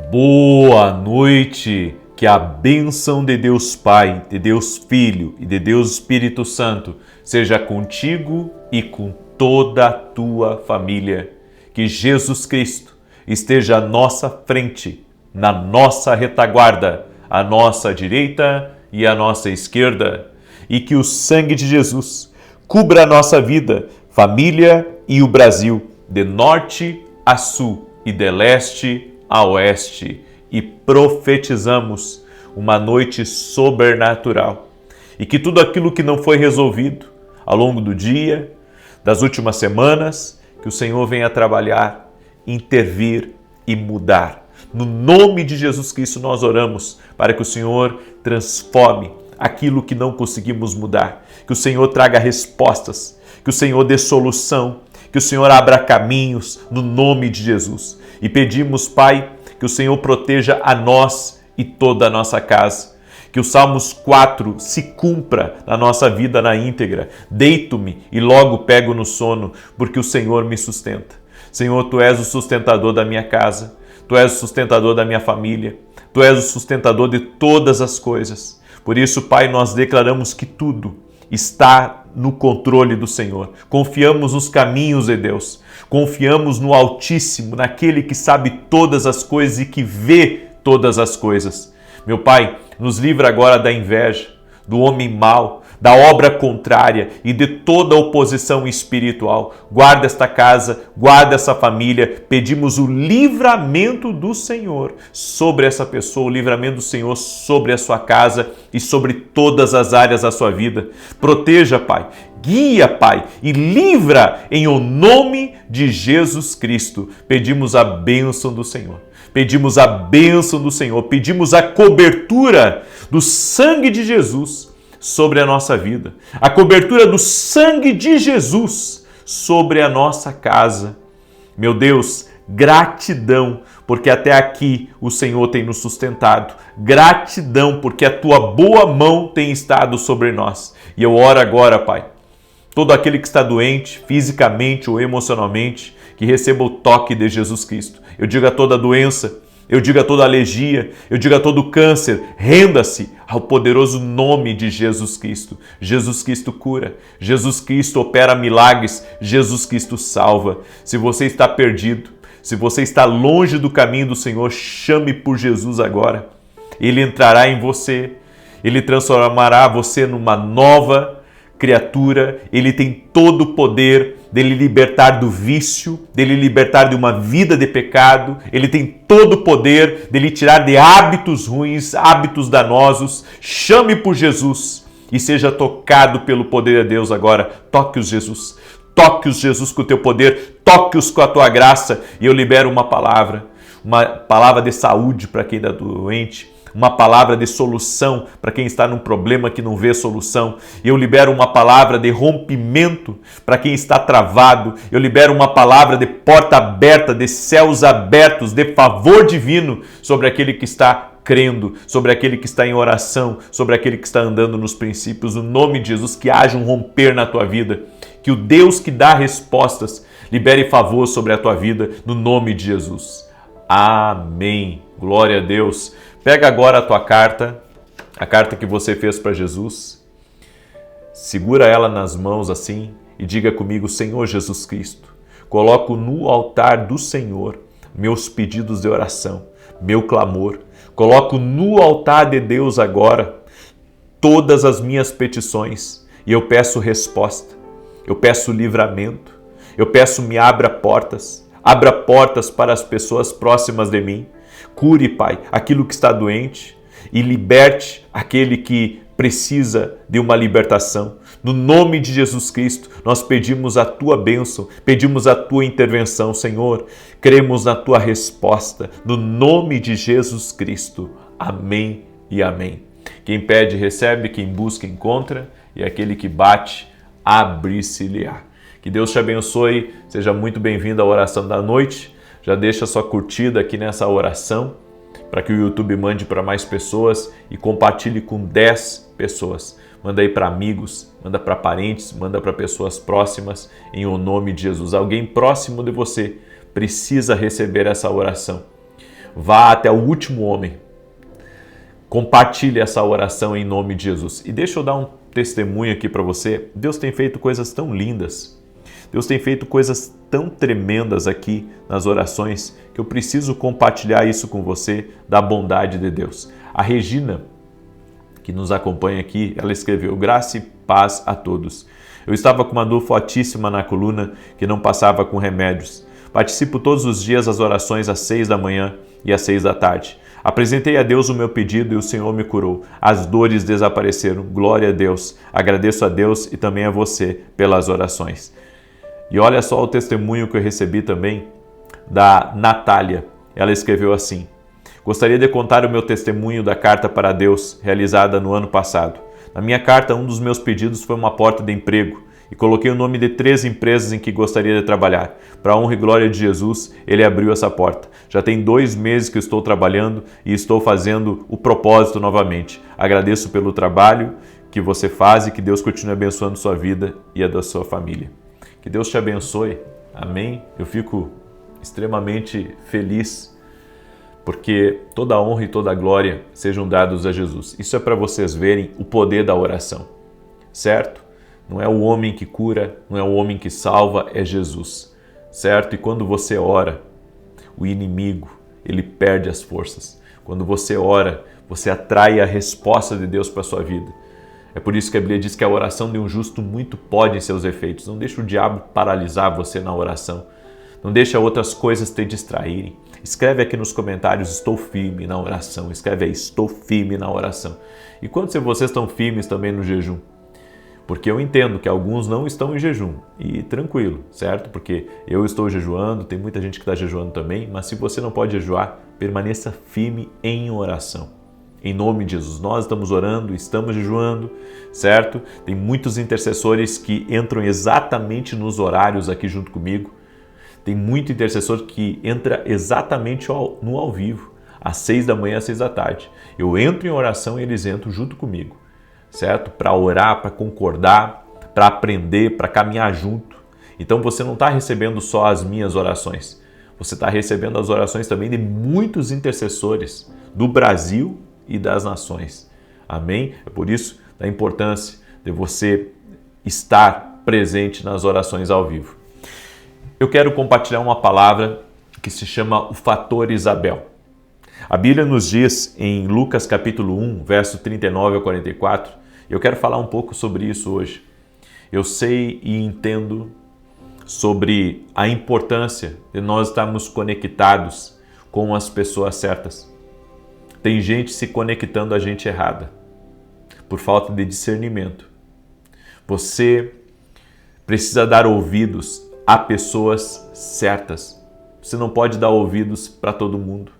Boa noite, que a bênção de Deus Pai, de Deus Filho e de Deus Espírito Santo seja contigo e com toda a tua família. Que Jesus Cristo esteja à nossa frente, na nossa retaguarda, à nossa direita e à nossa esquerda, e que o sangue de Jesus cubra a nossa vida, família e o Brasil, de norte a sul e de leste a oeste, e profetizamos uma noite sobrenatural, e que tudo aquilo que não foi resolvido ao longo do dia, das últimas semanas, que o Senhor venha trabalhar, intervir e mudar. No nome de Jesus Cristo nós oramos para que o Senhor transforme aquilo que não conseguimos mudar, que o Senhor traga respostas, que o Senhor dê solução, que o Senhor abra caminhos no nome de Jesus. E pedimos, Pai, que o Senhor proteja a nós e toda a nossa casa. Que o Salmos 4 se cumpra na nossa vida na íntegra. Deito-me e logo pego no sono, porque o Senhor me sustenta. Senhor, Tu és o sustentador da minha casa, Tu és o sustentador da minha família, Tu és o sustentador de todas as coisas. Por isso, Pai, nós declaramos que tudo está no controle do Senhor. Confiamos nos caminhos de Deus. Confiamos no Altíssimo, naquele que sabe todas as coisas e que vê todas as coisas. Meu Pai, nos livra agora da inveja, do homem mau, da obra contrária e de toda oposição espiritual. Guarda esta casa, guarda essa família. Pedimos o livramento do Senhor sobre essa pessoa, o livramento do Senhor sobre a sua casa e sobre todas as áreas da sua vida. Proteja, Pai. Guia, Pai, e livra em o nome de Jesus Cristo. Pedimos a bênção do Senhor. Pedimos a bênção do Senhor. Pedimos a cobertura do sangue de Jesus sobre a nossa vida. A cobertura do sangue de Jesus sobre a nossa casa. Meu Deus, gratidão, porque até aqui o Senhor tem nos sustentado. Gratidão, porque a Tua boa mão tem estado sobre nós. E eu oro agora, Pai, todo aquele que está doente, fisicamente ou emocionalmente, que receba o toque de Jesus Cristo. Eu digo a toda doença, eu digo a toda alergia, eu digo a todo câncer, renda-se ao poderoso nome de Jesus Cristo. Jesus Cristo cura, Jesus Cristo opera milagres, Jesus Cristo salva. Se você está perdido, se você está longe do caminho do Senhor, chame por Jesus agora. Ele entrará em você, Ele transformará você numa nova criatura. Ele tem todo o poder dele libertar do vício, dele libertar de uma vida de pecado. Ele tem todo o poder dele tirar de hábitos ruins, hábitos danosos. Chame por Jesus e seja tocado pelo poder de Deus agora. Toque-os, Jesus. Toque-os, Jesus, com o teu poder. Toque-os com a tua graça. E eu libero uma palavra de saúde para quem está doente. Uma palavra de solução para quem está num problema que não vê solução. Eu libero uma palavra de rompimento para quem está travado. Eu libero uma palavra de porta aberta, de céus abertos, de favor divino sobre aquele que está crendo, sobre aquele que está em oração, sobre aquele que está andando nos princípios. No nome de Jesus, que haja um romper na tua vida. Que o Deus que dá respostas libere favor sobre a tua vida, no nome de Jesus. Amém. Glória a Deus. Pega agora a tua carta, a carta que você fez para Jesus, segura ela nas mãos assim e diga comigo: Senhor Jesus Cristo, coloco no altar do Senhor meus pedidos de oração, meu clamor. Coloco no altar de Deus agora todas as minhas petições e eu peço resposta, eu peço livramento, eu peço me abra portas para as pessoas próximas de mim. Cure, Pai, aquilo que está doente e liberte aquele que precisa de uma libertação. No nome de Jesus Cristo, nós pedimos a Tua bênção, pedimos a Tua intervenção, Senhor. Cremos na Tua resposta, no nome de Jesus Cristo. Amém e amém. Quem pede, recebe, quem busca, encontra, e aquele que bate, abre-se-lhe-á. Que Deus te abençoe, seja muito bem-vindo à oração da noite. Já deixa sua curtida aqui nessa oração para que o YouTube mande para mais pessoas e compartilhe com 10 pessoas. Manda aí para amigos, manda para parentes, manda para pessoas próximas em o nome de Jesus. Alguém próximo de você precisa receber essa oração. Vá até o último homem. Compartilhe essa oração em nome de Jesus. E deixa eu dar um testemunho aqui para você. Deus tem feito coisas tão lindas. Deus tem feito coisas tão tremendas aqui nas orações que eu preciso compartilhar isso com você, da bondade de Deus. A Regina, que nos acompanha aqui, ela escreveu: graça e paz a todos. Eu estava com uma dor fortíssima na coluna que não passava com remédios. Participo todos os dias das orações às 6 da manhã e às 6 da tarde. Apresentei a Deus o meu pedido e o Senhor me curou. As dores desapareceram. Glória a Deus. Agradeço a Deus e também a você pelas orações. E olha só o testemunho que eu recebi também da Natália. Ela escreveu assim: gostaria de contar o meu testemunho da carta para Deus realizada no ano passado. Na minha carta, um dos meus pedidos foi uma porta de emprego e coloquei o nome de 3 empresas em que gostaria de trabalhar. Para a honra e glória de Jesus, Ele abriu essa porta. Já tem 2 meses que estou trabalhando e estou fazendo o propósito novamente. Agradeço pelo trabalho que você faz e que Deus continue abençoando sua vida e a da sua família. Que Deus te abençoe. Amém? Eu fico extremamente feliz porque toda a honra e toda a glória sejam dados a Jesus. Isso é para vocês verem o poder da oração, certo? Não é o homem que cura, não é o homem que salva, é Jesus, certo? E quando você ora, o inimigo, ele perde as forças. Quando você ora, você atrai a resposta de Deus para a sua vida. É por isso que a Bíblia diz que a oração de um justo muito pode em seus efeitos. Não deixe o diabo paralisar você na oração. Não deixe outras coisas te distraírem. Escreve aqui nos comentários: estou firme na oração. Escreve aí: estou firme na oração. E quantos de vocês estão firmes também no jejum? Porque eu entendo que alguns não estão em jejum. E tranquilo, certo? Porque eu estou jejuando, tem muita gente que está jejuando também. Mas se você não pode jejuar, permaneça firme em oração. Em nome de Jesus, nós estamos orando, estamos jejuando, certo? Tem muitos intercessores que entram exatamente nos horários aqui junto comigo. Tem muito intercessor que entra exatamente no ao vivo, às 6 da manhã, às 6 da tarde. Eu entro em oração e eles entram junto comigo, certo? Para orar, para concordar, para aprender, para caminhar junto. Então você não está recebendo só as minhas orações, você está recebendo as orações também de muitos intercessores do Brasil e das nações. Amém? É por isso da importância de você estar presente nas orações ao vivo. Eu quero compartilhar uma palavra que se chama o fator Isabel. A Bíblia nos diz em Lucas capítulo 1, verso 39 a 44, eu quero falar um pouco sobre isso hoje. Eu sei e entendo sobre a importância de nós estarmos conectados com as pessoas certas. Tem gente se conectando a gente errada, por falta de discernimento. Você precisa dar ouvidos a pessoas certas. Você não pode dar ouvidos para todo mundo.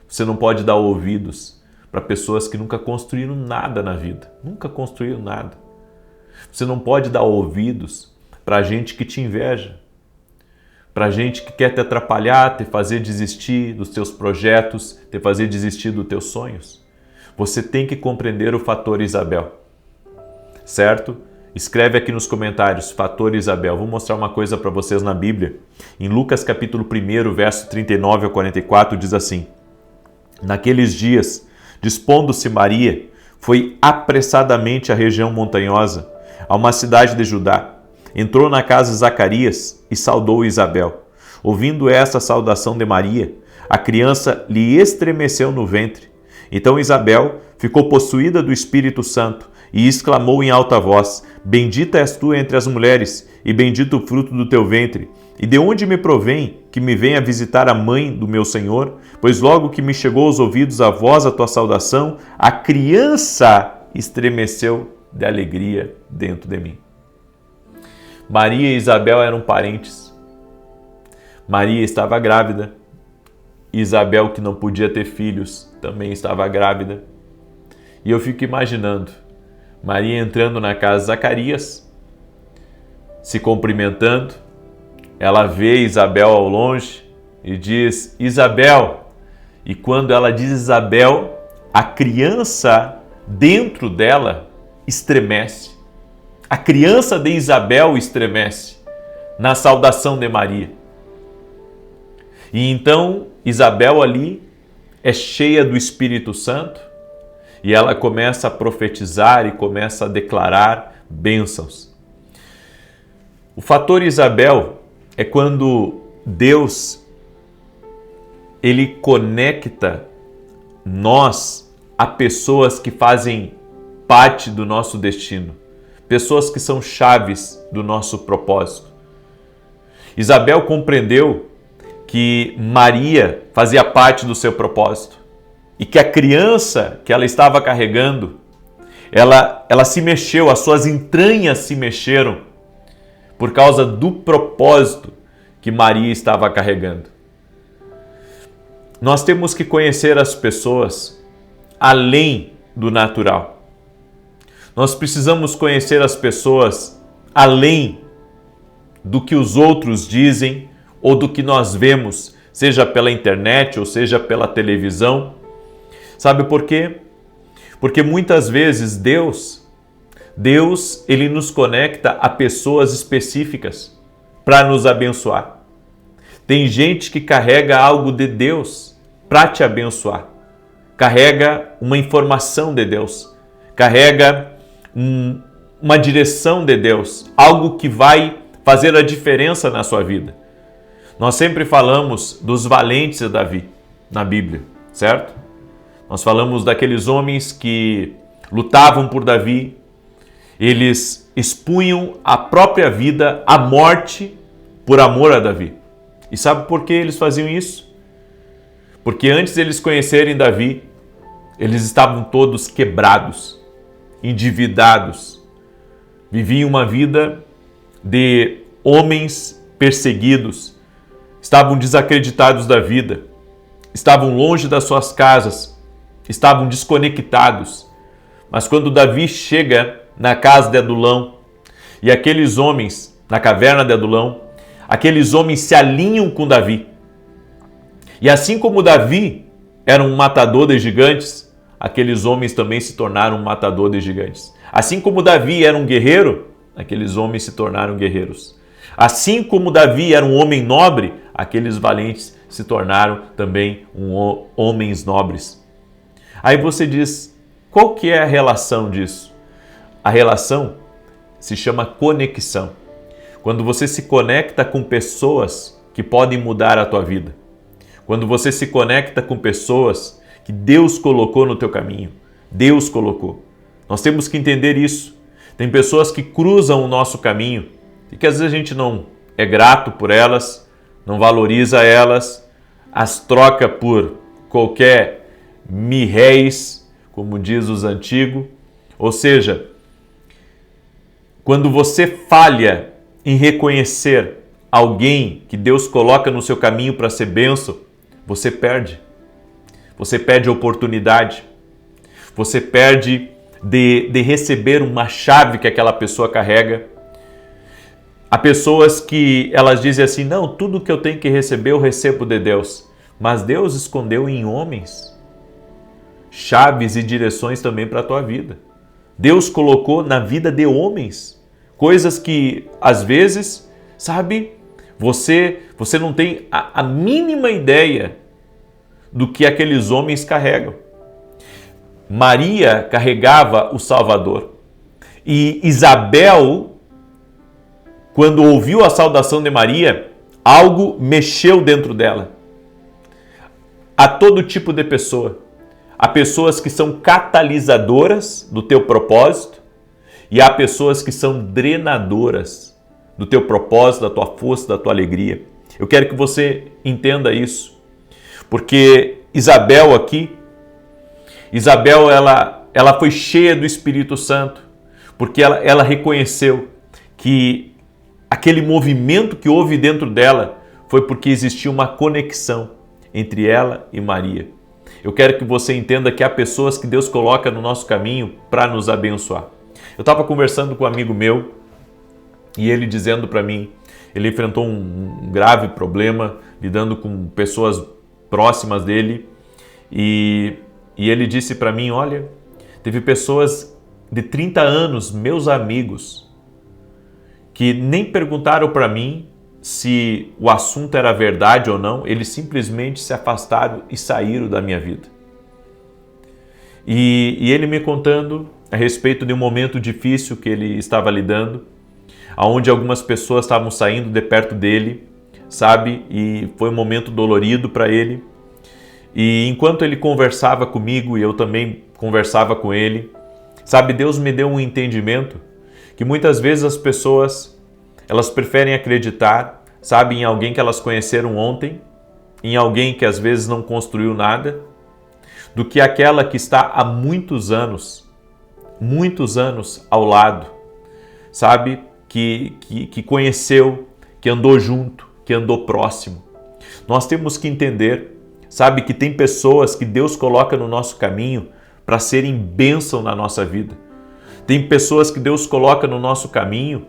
Você não pode dar ouvidos para pessoas que nunca construíram nada na vida. Nunca construíram nada. Você não pode dar ouvidos para gente que te inveja. Para gente que quer te atrapalhar, te fazer desistir dos teus projetos, te fazer desistir dos teus sonhos. Você tem que compreender o fator Isabel, certo? Escreve aqui nos comentários, fator Isabel. Vou mostrar uma coisa para vocês na Bíblia. Em Lucas capítulo 1, verso 39 a 44, diz assim: naqueles dias, dispondo-se Maria, foi apressadamente à região montanhosa, a uma cidade de Judá. Entrou na casa de Zacarias e saudou Isabel. Ouvindo esta saudação de Maria, a criança lhe estremeceu no ventre. Então Isabel ficou possuída do Espírito Santo e exclamou em alta voz: bendita és tu entre as mulheres, e bendito o fruto do teu ventre. E de onde me provém que me venha visitar a mãe do meu Senhor? Pois logo que me chegou aos ouvidos a voz da tua saudação, a criança estremeceu de alegria dentro de mim. Maria e Isabel eram parentes. Maria estava grávida. Isabel, que não podia ter filhos, também estava grávida. E eu fico imaginando Maria entrando na casa de Zacarias, se cumprimentando. Ela vê Isabel ao longe e diz: Isabel. E quando ela diz Isabel, a criança dentro dela estremece. A criança de Isabel estremece na saudação de Maria. E então Isabel ali é cheia do Espírito Santo e ela começa a profetizar e começa a declarar bênçãos. O fator Isabel é quando Deus ele conecta nós a pessoas que fazem parte do nosso destino, pessoas que são chaves do nosso propósito. Isabel compreendeu que Maria fazia parte do seu propósito e que a criança que ela estava carregando, ela se mexeu, as suas entranhas se mexeram por causa do propósito que Maria estava carregando. Nós temos que conhecer as pessoas além do natural. Nós precisamos conhecer as pessoas além do que os outros dizem ou do que nós vemos, seja pela internet ou seja pela televisão. Sabe por quê? Porque muitas vezes Deus, ele nos conecta a pessoas específicas para nos abençoar. Tem gente que carrega algo de Deus para te abençoar. Carrega uma informação de Deus. Carrega uma direção de Deus. Algo que vai fazer a diferença na sua vida. Nós sempre falamos dos valentes de Davi na Bíblia, certo? Nós falamos daqueles homens que lutavam por Davi, eles expunham a própria vida à morte por amor a Davi. E sabe por que eles faziam isso? Porque antes de eles conhecerem Davi, eles estavam todos quebrados, endividados, viviam uma vida de homens perseguidos, estavam desacreditados da vida, estavam longe das suas casas, estavam desconectados. Mas quando Davi chega na casa de Adulão e aqueles homens, na caverna de Adulão, aqueles homens se alinham com Davi. E assim como Davi era um matador de gigantes, aqueles homens também se tornaram um matador de gigantes. Assim como Davi era um guerreiro, aqueles homens se tornaram guerreiros. Assim como Davi era um homem nobre, aqueles valentes se tornaram também homens nobres. Aí você diz, qual que é a relação disso? A relação se chama conexão. Quando você se conecta com pessoas que podem mudar a tua vida. Quando você se conecta com pessoas que Deus colocou no teu caminho. Deus colocou. Nós temos que entender isso. Tem pessoas que cruzam o nosso caminho e que às vezes a gente não é grato por elas, não valoriza elas, as troca por qualquer mirréis, como diz os antigos. Ou seja, quando você falha em reconhecer alguém que Deus coloca no seu caminho para ser bênção, você perde. Você perde a oportunidade. Você perde de receber uma chave que aquela pessoa carrega. Há pessoas que elas dizem assim, não, tudo que eu tenho que receber eu recebo de Deus. Mas Deus escondeu em homens chaves e direções também para a tua vida. Deus colocou na vida de homens coisas que às vezes, sabe, você não tem a mínima ideia do que aqueles homens carregam. Maria carregava o Salvador. E Isabel, quando ouviu a saudação de Maria, algo mexeu dentro dela. Há todo tipo de pessoa. Há pessoas que são catalisadoras do teu propósito e há pessoas que são drenadoras do teu propósito, da tua força, da tua alegria. Eu quero que você entenda isso. Porque Isabel aqui, ela foi cheia do Espírito Santo, porque ela reconheceu que aquele movimento que houve dentro dela foi porque existia uma conexão entre ela e Maria. Eu quero que você entenda que há pessoas que Deus coloca no nosso caminho para nos abençoar. Eu estava conversando com um amigo meu e ele dizendo para mim, ele enfrentou um grave problema lidando com pessoas próximas dele e ele disse para mim, olha, teve pessoas de 30 anos, meus amigos, que nem perguntaram para mim se o assunto era verdade ou não, eles simplesmente se afastaram e saíram da minha vida. E ele me contando a respeito de um momento difícil que ele estava lidando, onde algumas pessoas estavam saindo de perto dele, sabe? E foi um momento dolorido para ele. E enquanto ele conversava comigo e eu também conversava com ele, sabe, Deus me deu um entendimento que muitas vezes as pessoas, elas preferem acreditar, sabe, em alguém que elas conheceram ontem, em alguém que às vezes não construiu nada, do que aquela que está há muitos anos ao lado, sabe, que conheceu, que andou junto, que andou próximo. Nós temos que entender, sabe, que tem pessoas que Deus coloca no nosso caminho para serem bênção na nossa vida. Tem pessoas que Deus coloca no nosso caminho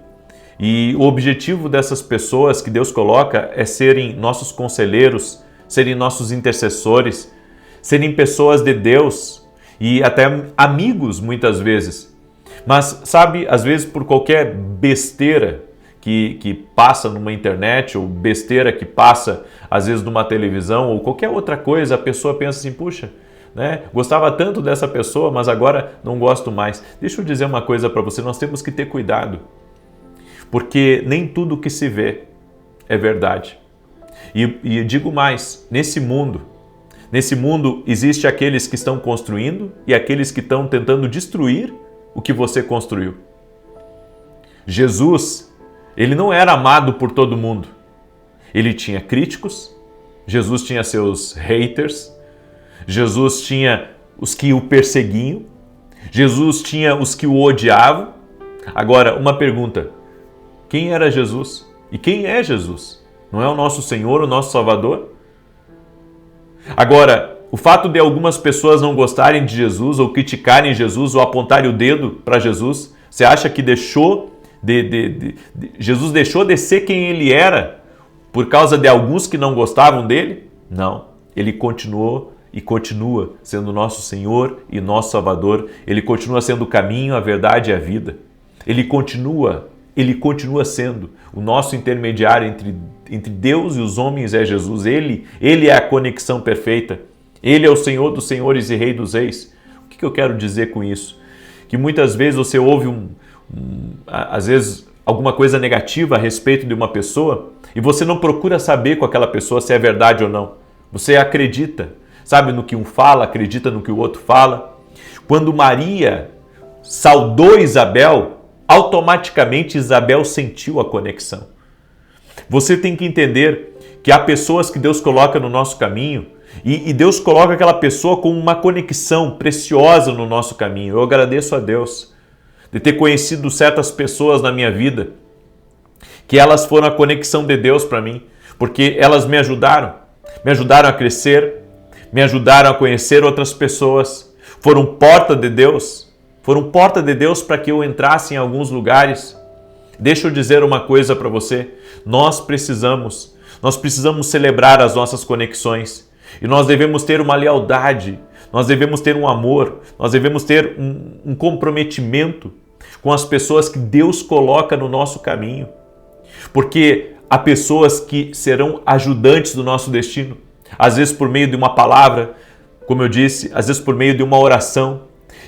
e o objetivo dessas pessoas que Deus coloca é serem nossos conselheiros, serem nossos intercessores, serem pessoas de Deus e até amigos muitas vezes. Mas, sabe, às vezes por qualquer besteira que passa numa internet ou besteira que passa às vezes numa televisão ou qualquer outra coisa, a pessoa pensa assim, puxa, né, gostava tanto dessa pessoa, mas agora não gosto mais. Deixa eu dizer uma coisa para você, nós temos que ter cuidado, porque nem tudo que se vê é verdade. E digo mais, nesse mundo existe aqueles que estão construindo e aqueles que estão tentando destruir o que você construiu. Jesus, ele não era amado por todo mundo. Ele tinha críticos, Jesus tinha seus haters, Jesus tinha os que o perseguiam, Jesus tinha os que o odiavam. Agora, uma pergunta, quem era Jesus? E quem é Jesus? Não é o nosso Senhor, o nosso Salvador? Agora, o fato de algumas pessoas não gostarem de Jesus ou criticarem Jesus ou apontarem o dedo para Jesus, você acha que Jesus deixou de ser quem ele era por causa de alguns que não gostavam dele? Não, ele continuou e continua sendo nosso Senhor e nosso Salvador. Ele continua sendo o caminho, a verdade e a vida. Ele continua sendo o nosso intermediário entre Deus e os homens, é Jesus. Ele é a conexão perfeita. Ele é o Senhor dos senhores e Rei dos reis. O que eu quero dizer com isso? Que muitas vezes você ouve às vezes alguma coisa negativa a respeito de uma pessoa e você não procura saber com aquela pessoa se é verdade ou não. Você acredita, sabe, no que um fala, acredita no que o outro fala. Quando Maria saudou Isabel, automaticamente Isabel sentiu a conexão. Você tem que entender que há pessoas que Deus coloca no nosso caminho e Deus coloca aquela pessoa com uma conexão preciosa no nosso caminho. Eu agradeço a Deus de ter conhecido certas pessoas na minha vida, que elas foram a conexão de Deus para mim, porque elas me ajudaram a crescer, me ajudaram a conhecer outras pessoas, foram porta de Deus para que eu entrasse em alguns lugares. Deixa eu dizer uma coisa para você, nós precisamos celebrar as nossas conexões e nós devemos ter uma lealdade, nós devemos ter um amor, nós devemos ter um comprometimento com as pessoas que Deus coloca no nosso caminho, porque há pessoas que serão ajudantes do nosso destino, às vezes por meio de uma palavra, como eu disse, às vezes por meio de uma oração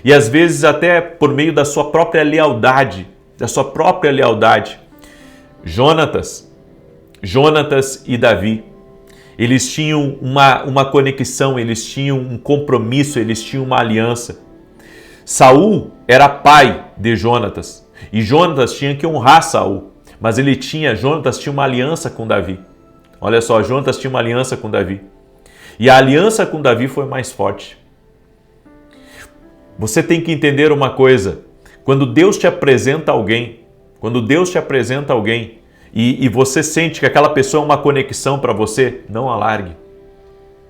e às vezes até por meio da sua própria lealdade, Jonatas e Davi, eles tinham uma conexão, eles tinham um compromisso, eles tinham uma aliança. Saul era pai de Jonatas e Jonatas tinha que honrar Saul, mas Jonatas tinha uma aliança com Davi. Olha só, Jonatas tinha uma aliança com Davi e a aliança com Davi foi mais forte. Você tem que entender uma coisa, quando Deus te apresenta alguém e você sente que aquela pessoa é uma conexão para você, não a largue.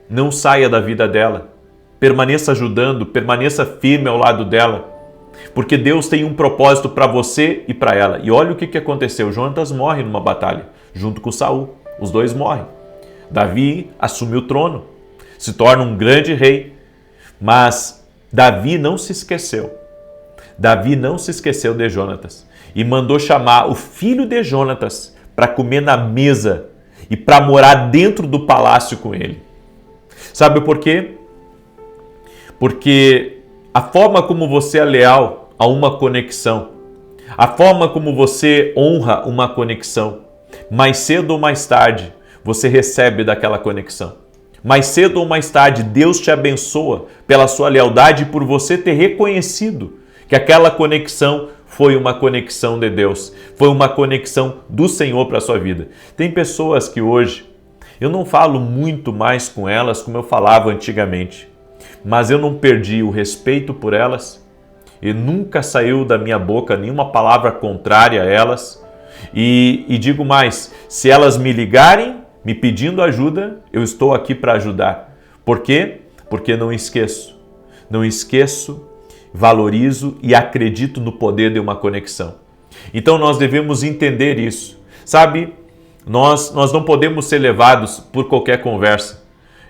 Não saia da vida dela. Permaneça ajudando, permaneça firme ao lado dela. Porque Deus tem um propósito para você e para ela. E olha o que aconteceu. Jonatas morre numa batalha, junto com Saul. Os dois morrem. Davi assume o trono, se torna um grande rei. Mas Davi não se esqueceu de Jonatas. E mandou chamar o filho de Jonatas para comer na mesa e para morar dentro do palácio com ele. Sabe por quê? Porque a forma como você é leal a uma conexão, a forma como você honra uma conexão, mais cedo ou mais tarde você recebe daquela conexão. Mais cedo ou mais tarde Deus te abençoa pela sua lealdade e por você ter reconhecido que aquela conexão foi uma conexão de Deus, foi uma conexão do Senhor para a sua vida. Tem pessoas que hoje eu não falo muito mais com elas como eu falava antigamente, mas eu não perdi o respeito por elas e nunca saiu da minha boca nenhuma palavra contrária a elas. E digo mais, se elas me ligarem me pedindo ajuda, eu estou aqui para ajudar. Por quê? Porque não esqueço, valorizo e acredito no poder de uma conexão. Então nós devemos entender isso. Sabe, nós não podemos ser levados por qualquer conversa.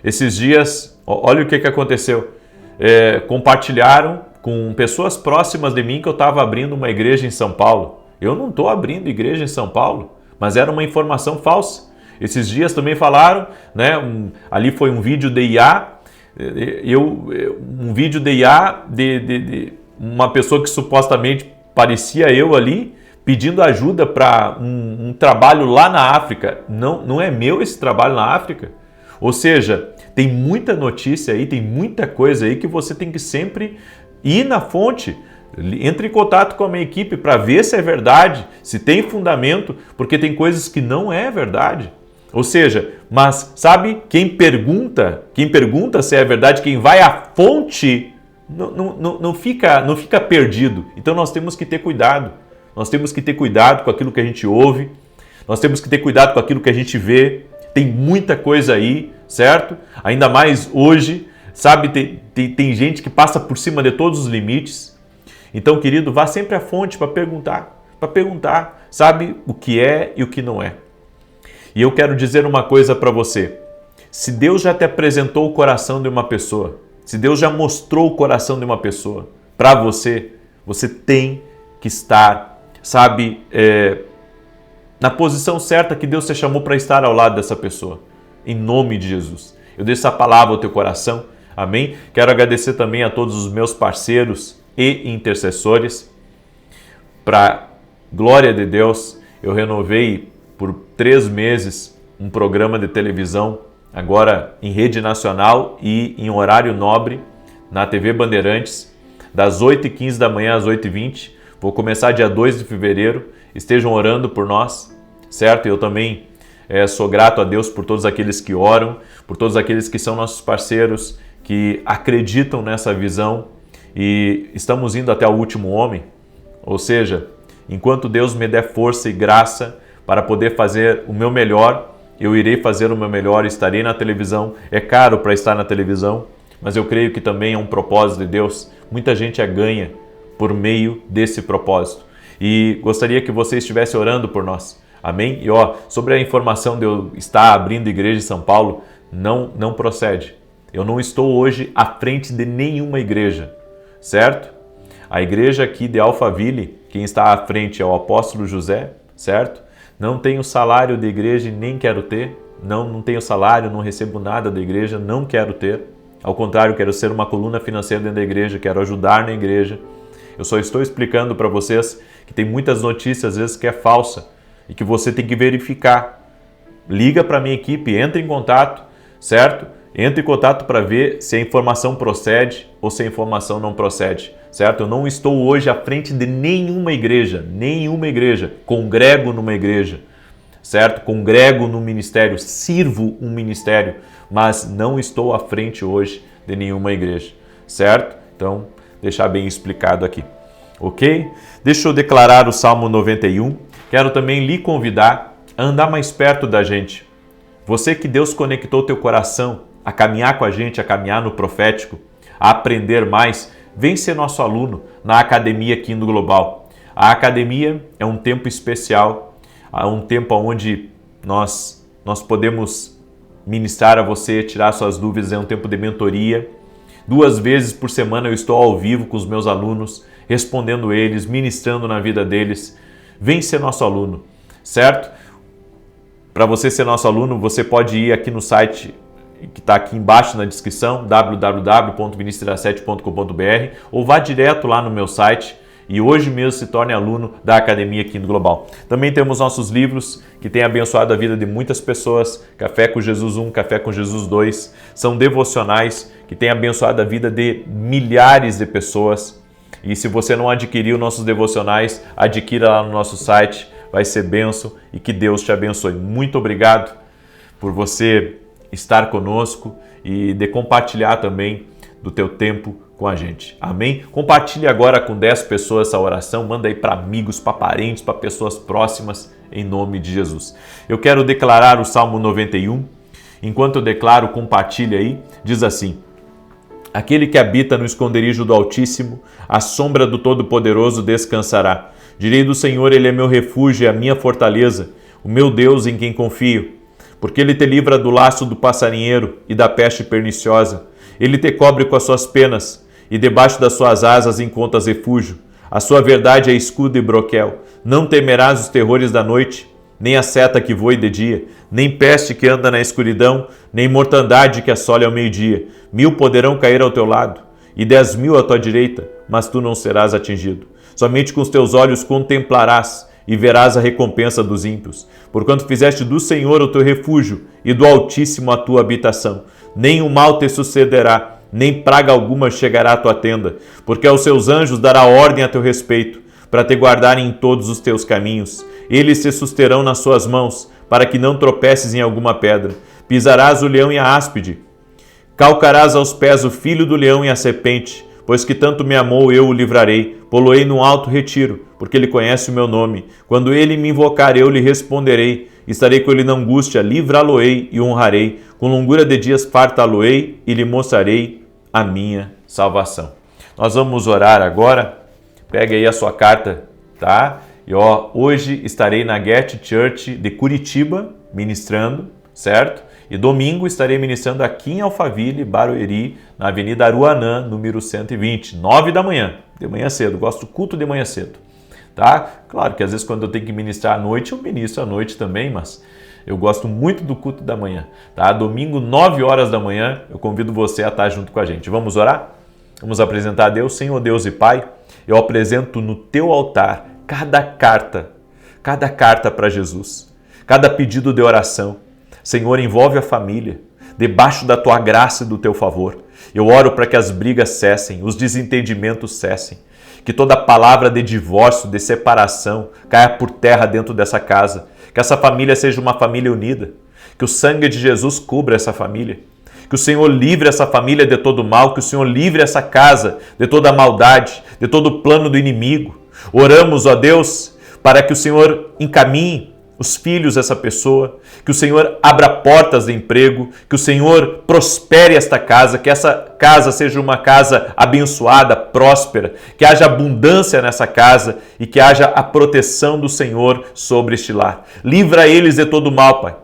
Esses dias, olha o que aconteceu. Compartilharam com pessoas próximas de mim que eu estava abrindo uma igreja em São Paulo. Eu não estou abrindo igreja em São Paulo, mas era uma informação falsa. Esses dias também falaram, né? Ali foi um vídeo de IA, de uma pessoa que supostamente parecia eu ali, pedindo ajuda para um trabalho lá na África. Não é meu esse trabalho na África. Ou seja, tem muita notícia aí, tem muita coisa aí que você tem que sempre ir na fonte. Entre em contato com a minha equipe para ver se é verdade, se tem fundamento, porque tem coisas que não é verdade. Ou seja, mas sabe, quem pergunta se é verdade, quem vai à fonte, não fica perdido. Então nós temos que ter cuidado. Nós temos que ter cuidado com aquilo que a gente ouve, nós temos que ter cuidado com aquilo que a gente vê. Tem muita coisa aí, certo? Ainda mais hoje, sabe, tem gente que passa por cima de todos os limites. Então, querido, vá sempre à fonte para perguntar, sabe, o que é e o que não é. E eu quero dizer uma coisa para você. Se Deus já te apresentou o coração de uma pessoa, se Deus já mostrou o coração de uma pessoa para você, você tem que estar, sabe, na posição certa que Deus te chamou para estar ao lado dessa pessoa. Em nome de Jesus. Eu deixo essa palavra ao teu coração. Amém? Quero agradecer também a todos os meus parceiros e intercessores. Para glória de Deus, eu renovei por 3 meses um programa de televisão, agora em rede nacional e em horário nobre, na TV Bandeirantes, das 8h15 da manhã às 8h20. Vou começar dia 2 de fevereiro. Estejam orando por nós, certo? Eu também sou grato a Deus por todos aqueles que oram, por todos aqueles que são nossos parceiros, que acreditam nessa visão. E estamos indo até o último homem, ou seja, enquanto Deus me der força e graça para poder fazer o meu melhor, eu irei fazer o meu melhor, estarei na televisão. É caro para estar na televisão, mas eu creio que também é um propósito de Deus. Muita gente ganha por meio desse propósito. E gostaria que você estivesse orando por nós. Amém? E sobre a informação de eu estar abrindo igreja em São Paulo, não procede. Eu não estou hoje à frente de nenhuma igreja. Certo? A igreja aqui de Alphaville, quem está à frente é o apóstolo José, certo? Não tenho salário de igreja e nem quero ter. Não tenho salário, não recebo nada da igreja, não quero ter. Ao contrário, quero ser uma coluna financeira dentro da igreja, quero ajudar na igreja. Eu só estou explicando para vocês que tem muitas notícias, às vezes, que é falsa e que você tem que verificar. Liga para a minha equipe, entra em contato, certo? Entre em contato para ver se a informação procede ou se a informação não procede, certo? Eu não estou hoje à frente de nenhuma igreja, congrego numa igreja, certo? Congrego no ministério, sirvo um ministério, mas não estou à frente hoje de nenhuma igreja, certo? Então, deixar bem explicado aqui, ok? Deixa eu declarar o Salmo 91. Quero também lhe convidar a andar mais perto da gente. Você que Deus conectou teu coração a caminhar com a gente, a caminhar no profético, a aprender mais, vem ser nosso aluno na academia aqui no Global. A academia é um tempo especial, é um tempo onde nós podemos ministrar a você, tirar suas dúvidas, é um tempo de mentoria. 2 vezes por semana eu estou ao vivo com os meus alunos, respondendo eles, ministrando na vida deles. Vem ser nosso aluno, certo? Para você ser nosso aluno, você pode ir aqui no site que está aqui embaixo na descrição, www.ministra7.com.br, ou vá direto lá no meu site e hoje mesmo se torne aluno da Academia Quinto Global. Também temos nossos livros que têm abençoado a vida de muitas pessoas. Café com Jesus 1, Café com Jesus 2. São devocionais que têm abençoado a vida de milhares de pessoas. E se você não adquiriu nossos devocionais, adquira lá no nosso site. Vai ser bênção e que Deus te abençoe. Muito obrigado por você estar conosco e de compartilhar também do teu tempo com a gente. Amém? Compartilhe agora com 10 pessoas essa oração, manda aí para amigos, para parentes, para pessoas próximas, em nome de Jesus. Eu quero declarar o Salmo 91. Enquanto eu declaro, compartilhe aí, diz assim: aquele que habita no esconderijo do Altíssimo, à sombra do Todo-Poderoso descansará. Direi do Senhor, Ele é meu refúgio e a minha fortaleza, o meu Deus em quem confio. Porque Ele te livra do laço do passarinheiro e da peste perniciosa. Ele te cobre com as suas penas, e debaixo das suas asas encontras refúgio. A sua verdade é escudo e broquel. Não temerás os terrores da noite, nem a seta que voe de dia, nem peste que anda na escuridão, nem mortandade que assole ao meio-dia. 1000 poderão cair ao teu lado, e 10.000 à tua direita, mas tu não serás atingido. Somente com os teus olhos contemplarás e verás a recompensa dos ímpios. Porquanto fizeste do Senhor o teu refúgio e do Altíssimo a tua habitação. Nem o mal te sucederá, nem praga alguma chegará à tua tenda, porque aos seus anjos dará ordem a teu respeito, para te guardarem em todos os teus caminhos. Eles se susterão nas suas mãos, para que não tropeces em alguma pedra. Pisarás o leão e a áspide, calcarás aos pés o filho do leão e a serpente. Pois que tanto me amou, eu o livrarei, pô-lo-ei num alto retiro, porque ele conhece o meu nome. Quando ele me invocar, eu lhe responderei. Estarei com ele na angústia, livrá-lo-ei e honrarei. Com longura de dias fartá-lo-ei e lhe mostrarei a minha salvação. Nós vamos orar agora. Pega aí a sua carta, tá? E hoje estarei na Get Church de Curitiba, ministrando, certo? E domingo estarei ministrando aqui em Alphaville, Barueri, na Avenida Aruanã, número 120, 9 da manhã, de manhã cedo. Gosto do culto de manhã cedo, tá? Claro que às vezes quando eu tenho que ministrar à noite, eu ministro à noite também, mas eu gosto muito do culto da manhã, tá? Domingo, 9 horas da manhã, eu convido você a estar junto com a gente. Vamos orar? Vamos apresentar a Deus. Senhor Deus e Pai, eu apresento no teu altar cada carta para Jesus, cada pedido de oração. Senhor, envolve a família, debaixo da tua graça e do teu favor. Eu oro para que as brigas cessem, os desentendimentos cessem, que toda palavra de divórcio, de separação, caia por terra dentro dessa casa, que essa família seja uma família unida, que o sangue de Jesus cubra essa família, que o Senhor livre essa família de todo mal, que o Senhor livre essa casa de toda maldade, de todo plano do inimigo. Oramos, ó Deus, para que o Senhor encaminhe os filhos dessa pessoa, que o Senhor abra portas de emprego, que o Senhor prospere esta casa, que essa casa seja uma casa abençoada, próspera, que haja abundância nessa casa e que haja a proteção do Senhor sobre este lar. Livra eles de todo mal, Pai.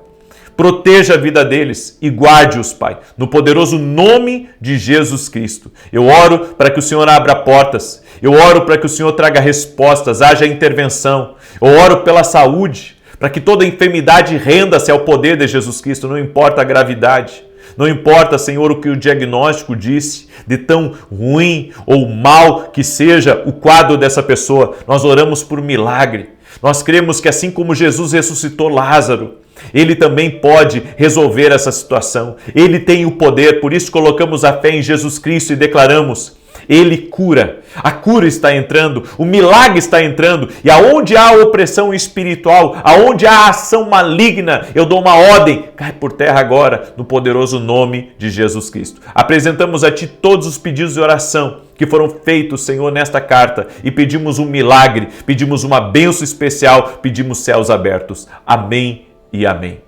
Proteja a vida deles e guarde-os, Pai, no poderoso nome de Jesus Cristo. Eu oro para que o Senhor abra portas, eu oro para que o Senhor traga respostas, haja intervenção, eu oro pela saúde, para que toda enfermidade renda-se ao poder de Jesus Cristo, não importa a gravidade, não importa, Senhor, o que o diagnóstico disse, de tão ruim ou mal que seja o quadro dessa pessoa, nós oramos por milagre. Nós cremos que assim como Jesus ressuscitou Lázaro, Ele também pode resolver essa situação. Ele tem o poder, por isso colocamos a fé em Jesus Cristo e declaramos: Ele cura, a cura está entrando, o milagre está entrando, e aonde há opressão espiritual, aonde há ação maligna, eu dou uma ordem, cai por terra agora, no poderoso nome de Jesus Cristo. Apresentamos a Ti todos os pedidos de oração que foram feitos, Senhor, nesta carta, e pedimos um milagre, pedimos uma bênção especial, pedimos céus abertos. Amém e amém.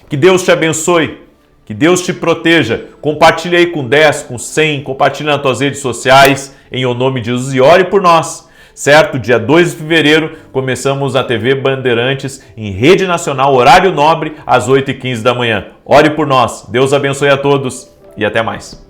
Que Deus te abençoe. Que Deus te proteja. Compartilhe aí com 10, com 100, compartilhe nas tuas redes sociais, em o nome de Jesus, e ore por nós. Certo? Dia 2 de fevereiro, começamos na TV Bandeirantes, em rede nacional, horário nobre, às 8h15 da manhã. Ore por nós. Deus abençoe a todos e até mais.